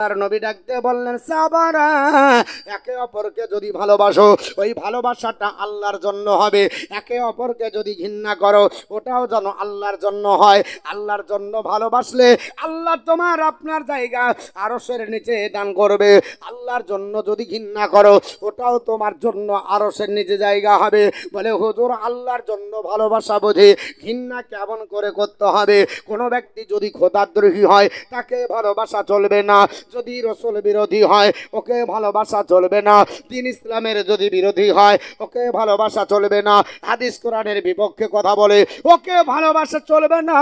আর নবী ডাকতে বললেন সাহাবারা, একে অপরকে যদি ভালোবাসো ওই ভালোবাসাটা আল্লাহর জন্য হবে, একে অপরকে যদি ঘৃণা করো ওটাও যেন আল্লাহর জন্য হয়। আল্লাহর জন্য ভালোবাসলে আল্লাহ তোমার আপনার জায়গা আরশের নিচে দান করবে। আল্লাহর জন্য যদি ঘৃণা করো ওটাও তোমার জন্য আরশের নিচে জায়গা হবে। বলে হুজুর আল্লাহর জন্য ভালোবাসা বুঝি ঘৃণা কেমন করে করতে হবে? কোনো ব্যক্তি যদি খোদাদ্রোহী হয় তাকে ভালোবাসা চলবে না, যদি রসুল বিরোধী হয় ওকে ভালোবাসা চলবে না, দ্বীন ইসলামের যদি বিরোধী হয় ওকে ভালোবাসা চলবে না, হাদিস কোরআনের বিপক্ষে কথা বলে ওকে ভালোবাসা চলবে না।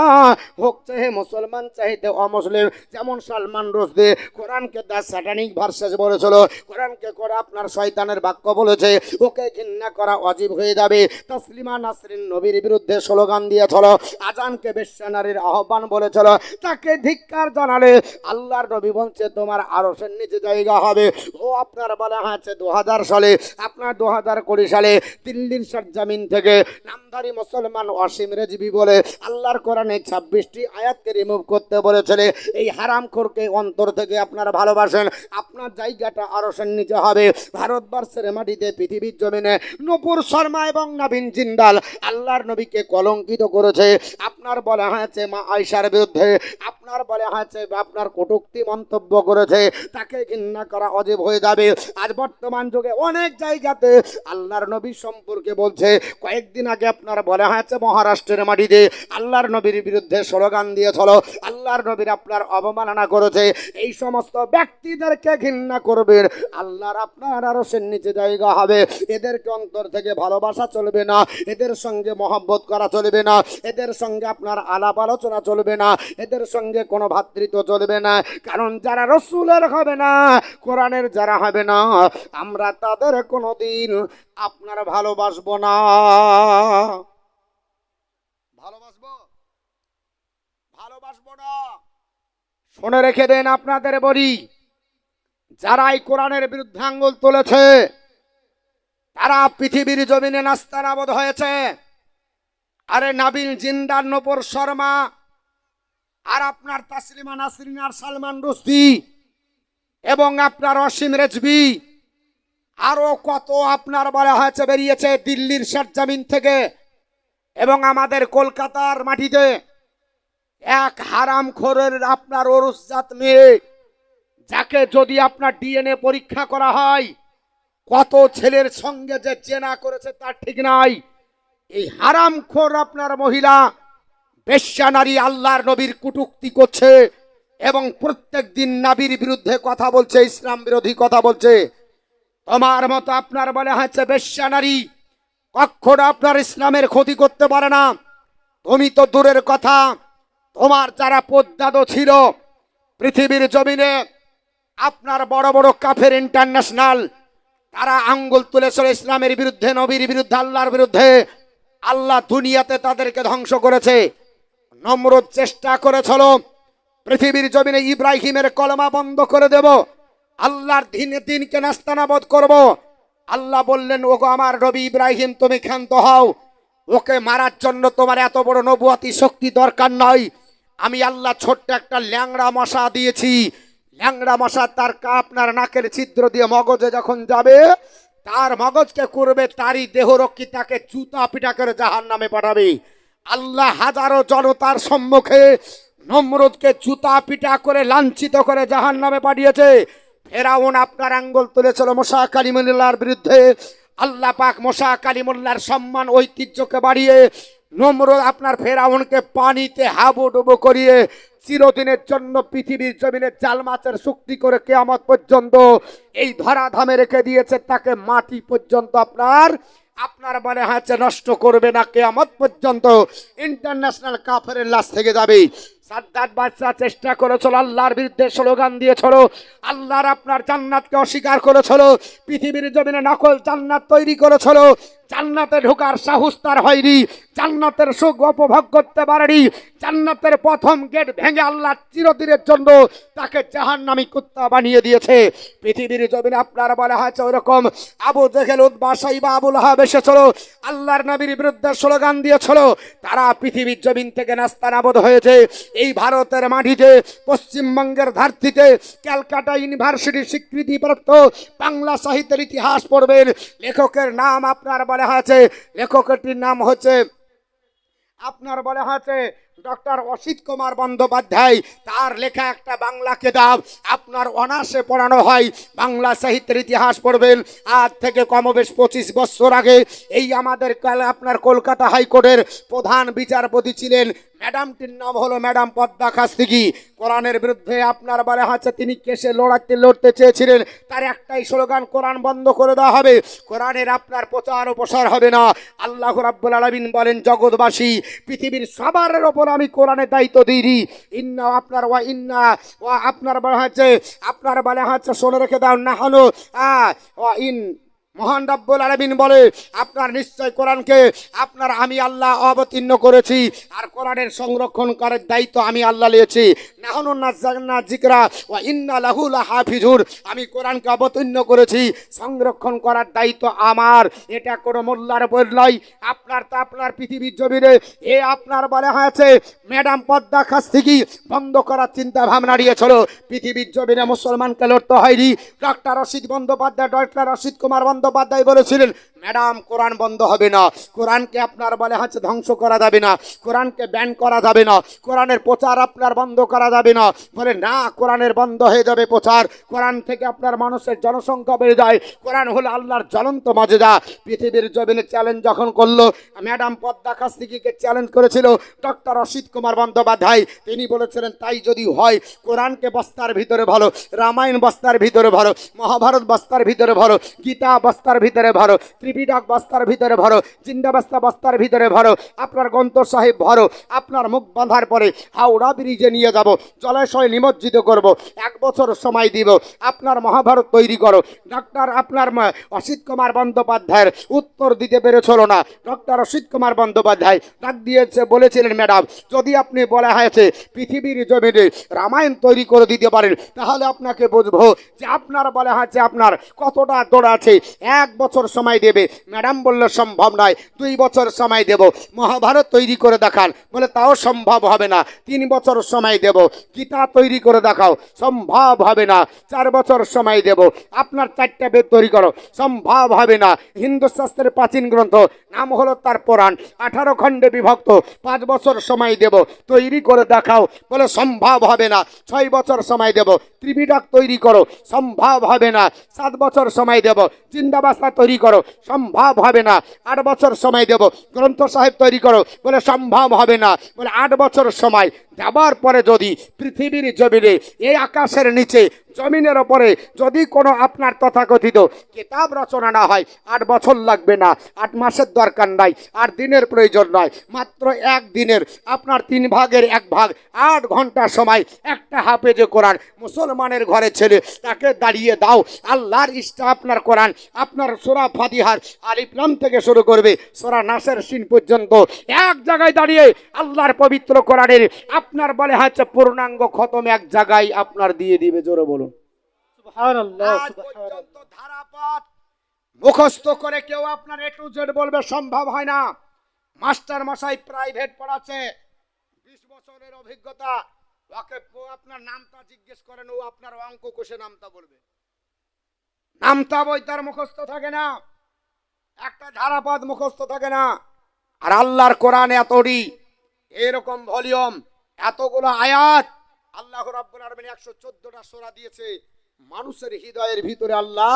হোক চাহে মুসলমান চাইতে অমুসলিম, যেমন সালমান রুশদি কোরআনকে দ্য স্যাটানিক ভার্সেস বলেছিল, কোরআনকে করে আপনার শয়তানের বাক্য বলেছে, ওকে ঘৃণা করা ওয়াজিব হয়ে যাবে। তসলিমা নাসরিন নবীর বিরুদ্ধে স্লোগান দিয়েছিল, আজানকে বেশ্যা নারীর আহ্বান বলেছিল, তাকে ধিক্কার জানালে আল্লাহর নবী বলছে তোমার আরশের নিচে জায়গা হবে। ও আপনার বলা হয়েছে 2000 সালে, আপনার 2020 সালে দিল্লির সরজমিন থেকে নামধারী মুসলমান ওয়াসিম রেজভি বলে আল্লাহর কোরআনে 26টি আয়াতকে রিমুভ করতে বলেছিল। এই হারামখোরকে অন্তর থেকে আপনারা ভালোবাসেন, আপনার জায়গাটা আরশের নিচে হবে। ভারতবর্ষের মাটিতে পৃথিবীর জমিনে নূপুর শর্মা এবং নবীন জিন্দাল আল্লাহর নবীকে কলঙ্কিত করেছে। আপনার বলা হয়েছে মা আয়েশার বিরুদ্ধে, আপনার বলা হয়েছে আপনার কটূক্তি মন্তব্য করেছে, তাকে ঘৃণা করা অজীব হয়ে যাবে। আজ বর্তমান যুগে অনেক জায়গাতে আল্লাহর নবী সম্পর্কে বলছে। কয়েকদিন আগে আপনার বলা হয়েছে মহারাষ্ট্রের মাটিতে আল্লাহর নবীর বিরুদ্ধে স্লোগান দিয়েছিল, আল্লাহর নবীর আপনার অবমাননা করেছে। এই সমস্ত ব্যক্তিদেরকে ঘৃণা করবেন, আল্লাহর আপনার আরশের নিচে জায়গা হবে। এদেরকে অন্তর থেকে ভালোবাসা চলবে না, এদের সঙ্গে মহব্বত করা চলবে না, এদের সঙ্গে আপনার আলাপ আলোচনা চলবে না, এদের সঙ্গে কোনো ভ্রাতৃত্ব চলবে না। কারণ যারা রসুলের হবে না, কোরআনের যারা হবে না, আমরা তাদের কোনোদিন আপনার ভালোবাসবো না। ভালোবাসবো না। শুনে রেখে দেন, আপনাদের বলি, যারা এই কোরআনের বিরুদ্ধে আঙ্গুল তুলেছে তারা পৃথিবীর জমিনে নাস্তানাবুদ হয়েছে। আরে নাবিল জিন্দার নূপুর শর্মা আর আপনার তসলিমা নাসরিন আর সালমান রুশদি এবং আপনার ওয়াসিম রেজভি আরো কত আপনার বলা হয়েছে বেরিয়েছে দিল্লির সরজমিন থেকে এবং আমাদের কলকাতার মাটিতে। এক হারামখোরের আপনার ওরসজাত মেয়ে, যাকে যদি আপনার ডিএনএ পরীক্ষা করা হয় কত ছেলের সঙ্গে যে জেনা করেছে তার ঠিক নাই। এই হারামখোর আপনার মহিলা বেশ্যা নারী আল্লাহর নবীর কটূক্তি করছে এবং প্রত্যেক দিন নবীর বিরুদ্ধে কথা বলছে, ইসলাম বিরোধী কথা বলছে। তোমার মতো আপনার বলা হয়েছে বেশ্যা নারী কখনো আপনার ইসলামের ক্ষতি করতে পারে না। তুমি তো দূরের কথা, তোমার যারা পদ্মাদো ছিল পৃথিবীর জমিনে, আপনার বড় বড় কাফের ইন্টারন্যাশনাল, তারা আঙ্গুল তুলেছিল ইসলামের বিরুদ্ধে, নবীর বিরুদ্ধে, আল্লাহর বিরুদ্ধে। আল্লাহ দুনিয়াতে তাদেরকে ধ্বংস করেছে। নমরুদ চেষ্টা করেছিল পৃথিবীর জমিনে ইব্রাহিমের কলমা বন্ধ করে দেব, আল্লাহর দিনকে নাস্তানাবুদ করব। আল্লাহ বললেন, ওগো আমার নবী ইব্রাহিম তুমি ক্ষান্ত হও, ওকে মারার জন্য তোমার এত বড় নবুয়তি শক্তি দরকার নয়। আমি আল্লাহ ছোট্ট একটা ল্যাংড়া মশা দিয়েছি, ল্যাংড়া মশা তার আপনার নাকের ছিদ্র দিয়ে মগজে যখন যাবে, তার মগজকে করবে তারই দেহরক্ষী, তাকে জুতা পিটা করে জাহান্নামে পাঠাবে। আল্লাহ হাজারো জনতার সম্মুখে নমরুদকে জুতা পিটা করে লাঞ্ছিত করে জাহান্নামে পাঠিয়েছে। ফেরাউন আপনার আঙ্গুল তুলেছিল মুসা কালিমুল্লাহর বিরুদ্ধে। আল্লাহ পাক মুসা কালিমুল্লাহর সম্মান ঐতিহ্যকে বাড়িয়ে নমরুদ আপনার ফেরাউনকে পানিতে হাবুডুবু করিয়ে চিরদিনের জন্য পৃথিবীর জমিনে জাল মাছের চুক্তি করে কিয়ামত পর্যন্ত এই ধরাধামে রেখে দিয়েছে। তাকে মাটি পর্যন্ত আপনার মনে হয়েছে নষ্ট করবে না, কিয়ামত পর্যন্ত ইন্টারন্যাশনাল কাফেরের লাশ থেকে যাবে। সাদ্দাত বাদশা চেষ্টা করেছিল, আল্লাহর বিরুদ্ধে স্লোগান দিয়েছিল, আল্লাহর আপনার জান্নাতকে অস্বীকার করেছিল, পৃথিবীর জমিনে নকল জান্নাত তৈরি করেছিল, জান্নাতে ঢোকার সাহস তার হয়নি, জান্নাতের সুখ উপভোগ করতে পারেনি, জান্নাতের প্রথম গেট ভেঙে আল্লাহ চিরদিনের জন্য তাকে জাহান্নামী কুত্তা বানিয়ে দিয়েছে। পৃথিবীর জমিনে আপনার বলা হয়েছে ওইরকম আবু জেহেল, উতবা, শাইবা, আবুল আহাব, এসেছিল, আল্লাহর নবীর বিরুদ্ধে স্লোগান দিয়েছিল, তারা পৃথিবীর জমিন থেকে নাস্তানাবুদ হয়েছে। এই ভারতের মাটিতে, পশ্চিমবঙ্গের ধারতিতে, ক্যালকাটা ইউনিভার্সিটি স্বীকৃতিপ্রাপ্ত বাংলা সাহিত্যের ইতিহাস পড়বেন। লেখকের নাম আপনার বলা হয়েছে, লেখকটির নাম হচ্ছে আপনার বলা হয়েছে ডক্টর অসিত কুমার বন্দ্যোপাধ্যায়। তার লেখা একটা বাংলা কিতাব আপনার অনার্সে পড়ানো হয়। বাংলা সাহিত্যের ইতিহাস পড়বেন। আজ থেকে কমবেশ 25 বছর আগে এই আমাদের আপনার কলকাতা হাইকোর্টের প্রধান বিচারপতি ছিলেন, ম্যাডামটির নাম হলো ম্যাডাম পদ্মা খাস্তিগি। কোরআনের বিরুদ্ধে আপনার বলা হচ্ছে তিনি কেসে লড়তে চেয়েছিলেন। তার একটাই স্লোগান, কোরআন বন্ধ করে দেওয়া হবে, কোরআনের আপনার প্রচার ও প্রসার হবে না। আল্লাহ রাব্বুল আলামিন বলেন, জগৎবাসী পৃথিবীর সবার ওপর আমি কোরআনের দায়িত্ব দিই। ইন্না আপনার ওয়া ইন্না ওয়া আপনার বলা হচ্ছে শুনে রেখে দাও, না হলো ওয়া ইন মহান রব্বুল আলামিন বলে আপনার নিশ্চয় কোরআনকে আপনার আমি আল্লাহ অবতীর্ণ করেছি, আর কোরআনের সংরক্ষণ করার দায়িত্ব আমি আল্লাহ নিয়েছি। নাহনু নাযালনা যিকরা ওয়া ইন্না লাহু লাহাফিজুর, আমি কোরআনকে অবতীর্ণ করেছি, সংরক্ষণ করার দায়িত্ব আমার। এটা কোনো মোল্লার উপর নয়। আপনার পৃথিবীর জমিনে এ আপনার বলা হয়েছে ম্যাডাম পদ্মা খাস্তিগি বন্ধ করার চিন্তা ভাবনা নিয়েছিল। পৃথিবীর জমিনে মুসলমানকে লড়তে হয়নি। ডক্টর অসিত কুমার বন্দ্যোপাধ্যায় বলেছিলেন, ম্যাডাম কোরআন বন্ধ হবে না, কোরআনকে আপনার বলে হচ্ছে ধ্বংস করা যাবে না, কোরআনকে ব্যান করা যাবে না, কোরআনের প্রচার আপনার বন্ধ করা যাবে না। বলে না, কোরআনের বন্ধ হয়ে যাবে প্রচার। কোরআন থেকে আপনার মানুষের জনসংখ্যা বেড়ে যায়। কোরআন হলো আল্লাহর জ্বলন্ত মজেদা। পৃথিবীর জমিনে চ্যালেঞ্জ যখন করলো, ম্যাডাম পদ্মা খাস্তিগিকে চ্যালেঞ্জ করেছিল ডক্টর অসিত কুমার বন্দ্যোপাধ্যায়। তিনি বলেছিলেন, তাই যদি হয় কোরআনকে বস্তার ভিতরে ভরো, রামায়ণ বস্তার ভিতরে ভরো, মহাভারত বস্তার ভিতরে ভরো, গীতা বস্তার ভিতরে ভরো, ত্রিপিটক বস্তার ভিতরে ভরো, জিন্দাবাস্তা বস্তার ভিতরে ভরো, আপনার গ্রন্থ সাহেব ভরো। আপনার মুখ বাঁধার পরে হাওড়া ব্রিজে নিয়ে যাব, জলাশয়ে নিমজ্জিত করব, 1 বছর সময় দিব, আপনার মহাভারত তৈরি করো। ডক্টর আপনার অসিত কুমার বন্দ্যোপাধ্যায়ের উত্তর দিতে পেরেছিল না। ডক্টর অসিত কুমার বন্দ্যোপাধ্যায় ডাক দিয়েছে, বলেছিলেন, ম্যাডাম যদি আপনি বলা হয়েছে পৃথিবীর জমিনে রামায়ণ তৈরি করে দিতে পারেন, তাহলে আপনাকে বুঝবো যে আপনার বলা হয়েছে আপনার কতটা দৌড় আছে। 1 বছর সময় দেবে। ম্যাডাম বলল, সম্ভব নয়, 2 বছর সময় দেব। মহাভারত তৈরি করে দেখান, বলে তাও সম্ভব হবে না। 3 বছর সময় দেব। গীতা তৈরি করে দেখাও, সম্ভব হবে না। 4 বছর সময় দেব। আপনার 4টা বেদ তৈরি করো, সম্ভব হবে না। হিন্দু শাস্ত্রের প্রাচীন গ্রন্থ, নাম হলো তার পুরাণ, 18 খণ্ডে বিভক্ত, 5 বছর সময় দেব, তৈরি করে দেখাও, বলে সম্ভব হবে না। 6 বছর সময় দেব। ত্রিপিটক তৈরি করো, সম্ভব হবে না। 7 বছর সময় দেব। জিন্দাবাস্তা তৈরি করো, সম্ভব হবে না। 8 বছর সময় দেব। গ্রন্থ সাহেব তৈরি করো, বলে সম্ভব হবে না। বলে 8 বছর সময় দেওয়ার পরে যদি পৃথিবীর জমিনে, এই আকাশের নিচে, জমিনের ওপরে যদি কোনো আপনার তথাকথিত কিতাব রচনা না হয়, 8 বছর লাগবে না, 8 মাসের দরকার নাই, 8 দিনের প্রয়োজন নয়, মাত্র 1 দিনের আপনার 3 ভাগের 1 ভাগ, 8 ঘন্টা সময় একটা হাফেজে কোরআন মুসলমানের ঘরে ছেলে তাকে দাঁড়িয়ে দাও। আল্লাহর ইচ্ছা আপনার কোরআন আপনার সূরা ফাতিহার আলিফ লাম থেকে শুরু করবে সূরা নাসের সিন পর্যন্ত এক জায়গায় দাঁড়িয়ে আল্লাহর পবিত্র কোরআনের আপনার বলে হচ্ছে পূর্ণাঙ্গ খতম এক জায়গায় আপনার দিয়ে দিবে। জোরে বলুন সুবহানাল্লাহ। আজ পর্যন্ত ধারাপাত মুখস্থ করে কেউ আপনার A to Z বলবে সম্ভব হয় না। মাস্টার মশাই প্রাইভেট পড়াচ্ছে, 20 বছরের অভিজ্ঞতা, ওকে আপনার নামটা জিজ্ঞেস করেন, ও আপনার অঙ্ক কোষে নামটা বলবে, নামটা বই তার মুখস্থ থাকে না, একটা ধারাপাত মুখস্থ থাকে না। আর আল্লাহর কোরআন এতটি, এরকম ভলিউম, এতগুলো আয়াত, আল্লাহ রাব্বুল আলামিন 114টা সূরা দিয়েছে। মানুষের হৃদয়ের ভিতরে আল্লাহ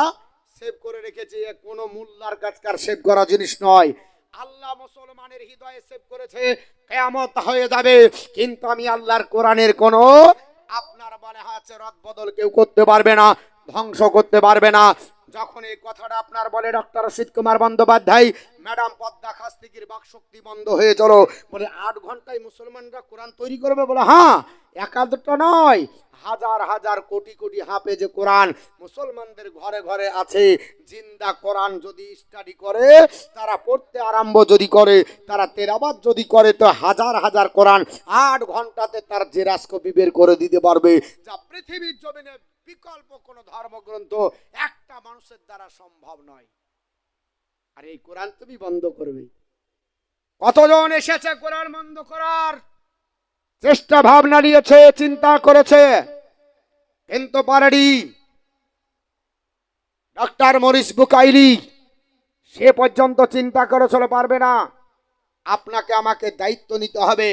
সেভ করে রেখেছে। কোনো মোল্লার কাজকার সেভ করা জিনিস নয়। আল্লাহ মুসলমানের হৃদয়ে সেভ করেছে। কিয়ামত হয়ে যাবে, কিন্তু আমি আল্লাহর কোরআনের কোনো আপনার বলে আছে রদ বদল কেউ করতে পারবে না, ধ্বংস করতে পারবে না। যখন এই কথাটা আপনার বলে ডক্টর অসিত কুমার বন্দ্যোপাধ্যায়, ম্যাডাম পদ্মা খাস্তিগির বাকশক্তি বন্ধ হয়ে চলো, বলে 8 ঘন্টায় মুসলমানরা কোরআন তৈরি করবে। বলে হ্যাঁ, একাধিকটা নয়, হাজার হাজার কোটি কোটি হাফেজে কোরআন মুসলমানদের ঘরে ঘরে আছে। জিন্দা কোরআন যদি স্টাডি করে, তারা পড়তে আরম্ভ যদি করে, তারা তেলাওয়াত যদি করে, তো হাজার হাজার কোরআন 8 ঘন্টাতে তার জেরাস কপি বের করে দিতে পারবে, যা পৃথিবীর জমিনে বিকল্প কোন ধর্মগ্রন্থ একটা মানুষের দ্বারা সম্ভব নয়। আর এই কোরআন তুমি বন্ধ করবে। কতজন এসেছে কোরআন বন্ধ করার চেষ্টা ভাবনা নিয়েছে, চিন্তা করেছে, কিন্তু পারেনি। ডক্টর মরিস বুকাইলি সে পর্যন্ত চিন্তা করেছিল পারবে না। আপনাকে আমাকে দায়িত্ব নিতে হবে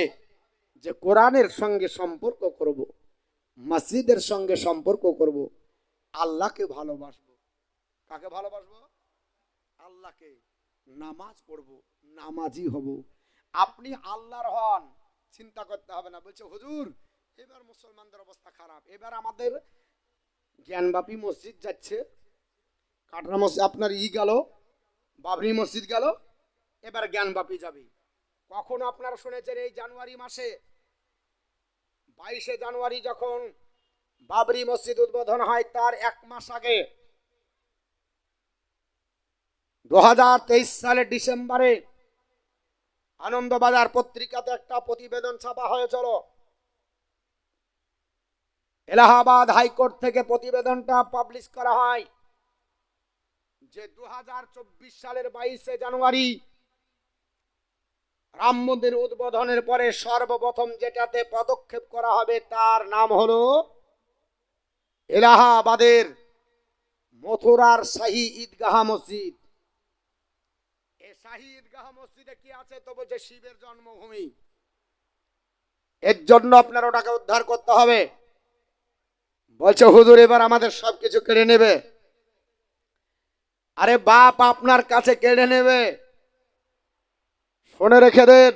যে কোরআনের সঙ্গে সম্পর্ক করব, মসজিদের সঙ্গে সম্পর্ক করব, আল্লাহকে ভালোবাসবো। কাকে ভালোবাসবো? আল্লাহকে। নামাজ পড়বো, নামাজি হব। আপনি আল্লাহর হন, চিন্তা করতে হবে না। বলছে হুজুর এবার মুসলমানদের অবস্থা খারাপ, এবার আমাদের জ্ঞানবাপী মসজিদ যাচ্ছে, কাটরা মসজিদ আপনার গেল, বাবরি মসজিদ গেল, এবার জ্ঞানবাপী যাবে। কখনো আপনারা শুনেছেন এই জানুয়ারি মাসে 22শে জানুয়ারি যখন বাবরি মসজিদ উদ্বোধন হয়, তার 1 মাস আগে 2023 সালের ডিসেম্বরে আনন্দবাজার পত্রিকাতে একটা প্রতিবেদন ছাপা হয়েছিল। এলাহাবাদ হাইকোর্ট থেকে প্রতিবেদনটা পাবলিশ করা হয় যে 2024 সালের 22শে জানুয়ারি রাম মন্দির উদ্বোধনের পরে সর্বপ্রথম যেটাতে পদক্ষেপ করা হবে তার নাম হলো এলাহাবাদের মথুরার শাহী ঈদগাহ মসজিদ। এই শাহী ঈদগাহ মসজিদে কি আছে? তো বলছে শিবের জন্মভূমি। এর জন্য আপনার ওটাকে উদ্ধার করতে হবে। বলছে হুজুর এবার আমাদের সবকিছু কেড়ে নেবে। আরে বাপ আপনার কাছে কেড়ে নেবে। শুনে রেখে দেন,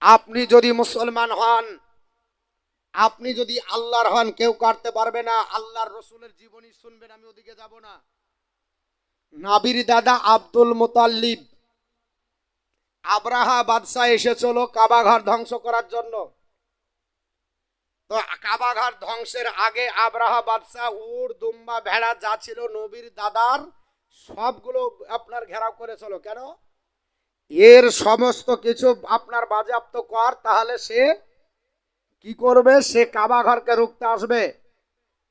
আপনি যদি মুসলমান হন, আপনি যদি আল্লাহর হন, কেউ কাটতে পারবে না। আল্লাহর রসুলের জীবনী শুনবেন, আমি ওদিকে যাব না। নাবির দাদা আব্দুল মুতাল্লিব, আব্রাহা বাদশাহ এসেছিল কাবা ঘর ধ্বংস করার জন্য। তো কাবা ঘর ধ্বংসের আগে আব্রাহা বাদশাহ উট, দুম্বা, ভেড়া যা ছিল নবীর দাদার সবগুলো আপনার ঘেরাও করেছিল। কেন? এর সমস্ত কিছু আপনার বাজেয়াপ্ত কর, তাহলে সে কি করবে? সে কাবা ঘরকে রুখতে আসবে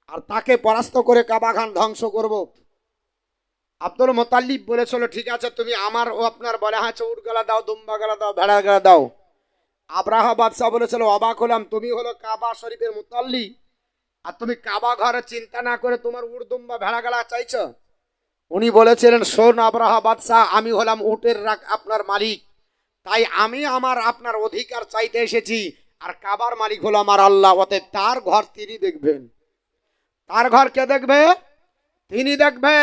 আর তাকে পরাস্ত করে কাবা ঘর ধ্বংস করব। আব্দুল মুতাল্লিব বলেছিল ঠিক আছে, তুমি আমার ও আপনার বলে হ্যাঁ উট গলা দাও, দুম্বা গলা দাও, ভেড়া গলা দাও। আব্রাহা বাদশাহ বলেছিল অবাক হলাম, তুমি হলো কাবা শরীফের মুতাল্লি আর তুমি কাবা ঘরে চিন্তা না করে তোমার উট, দুম্বা, ভেড়া গলা চাইছো। উনি বলেছিলেন শোন আব্রাহা বাদশাহ, আমি হলাম উটের আপনার মালিক, তাই আমি আমার আপনার অধিকার চাইতে এসেছি। আর কাবার মালিক হলো আমার আল্লাহ, অতএব তার ঘর তিনি দেখবেন। তার ঘর কে দেখবে? তিনি দেখবে।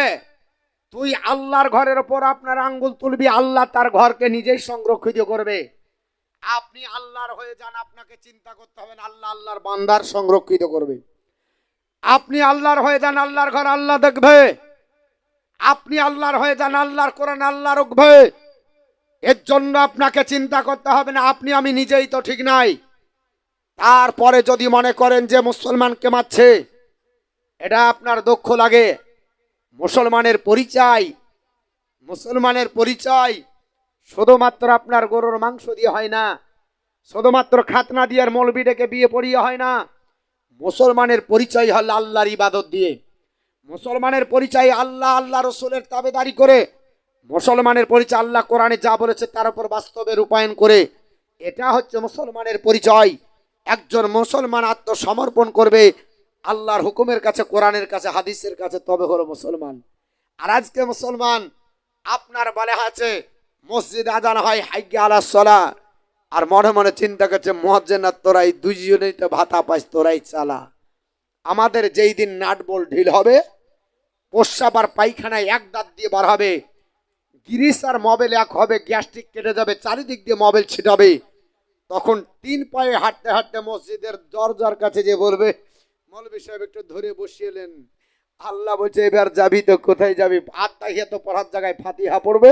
তুই আল্লাহর ঘরের ওপর আপনার আঙ্গুল তুলবি, আল্লাহ তার ঘরকে নিজেই সংরক্ষিত করবে। আপনি আল্লাহর হয়ে যান, আপনাকে চিন্তা করতে হবে না, আল্লাহ আল্লাহর বান্দার সংরক্ষিত করবে। আপনি আল্লাহর হয়ে যান, আল্লাহর ঘর আল্লাহ দেখবে। আপনি আল্লাহর হয়ে যান, আল্লাহর কোরআন আল্লাহ রাখবে। এর জন্য আপনাকে চিন্তা করতে হবে না। আপনি আমি নিজেই তো ঠিক নাই। তারপরে যদি মনে করেন যে মুসলমানকে মারছে, এটা আপনার দুঃখ লাগে। মুসলমানের পরিচয়, মুসলমানের পরিচয় শুধুমাত্র আপনার গরুর মাংস দিয়ে হয় না, শুধুমাত্র খাতনা দিয়ে আর মৌলবি ডেকে বিয়ে পড়িয়ে হয় না। মুসলমানের পরিচয় হল আল্লাহর ইবাদত দিয়ে। মুসলমানের পরিচয় আল্লাহ, আল্লাহ রসুলের তাবেদারি করে। মুসলমানের পরিচয় আল্লাহ কোরআনে যা বলেছে তার উপর বাস্তবে রূপায়ণ করে। এটা হচ্ছে মুসলমানের পরিচয়। একজন মুসলমান আত্মসমর্পণ করবে আল্লাহর হুকুমের কাছে, কোরআনের কাছে, হাদিসের কাছে, তবে হলো মুসলমান। আর আজকে মুসলমান আপনার বলে আছে মসজিদ আজান হয় হাইয়া আলাস সালাহ, আর মনে মনে চিন্তা করছে মুয়াজ্জিন আর তোরাই দুইজনেই তো ভাতা পাইস, তোরাই চালা। আমাদের যেই দিন নাট বল ঢিল হবে, প্রস্রাব আর পায়খানায় এক দাঁত দিয়ে বার হবে, গিরিশ আর মোবাইল এক হবে, গ্যাস্ট্রিক কেটে যাবে, চারিদিক দিয়ে মোবাইল ছিটাবে, তখন 3 পায়ে হাঁটতে হাঁটতে মসজিদের দরজার কাছে যে বলবে মৌলভী সাহেব একটু ধরে বসিয়েলেন। আল্লাহ বলছে এবার যাবি তো কোথায় যাবি? আত্মাহিয়াত পড়ার জায়গায় ফাতিহা পড়বে,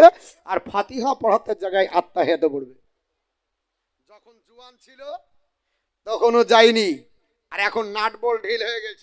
আর ফাতিহা পড়াতে জায়গায় আত্মাহিয়াত পড়বে। যখন জুয়ান ছিল তখনও যায়নি, আর এখন নাট বল ঢিল হয়ে গেছে।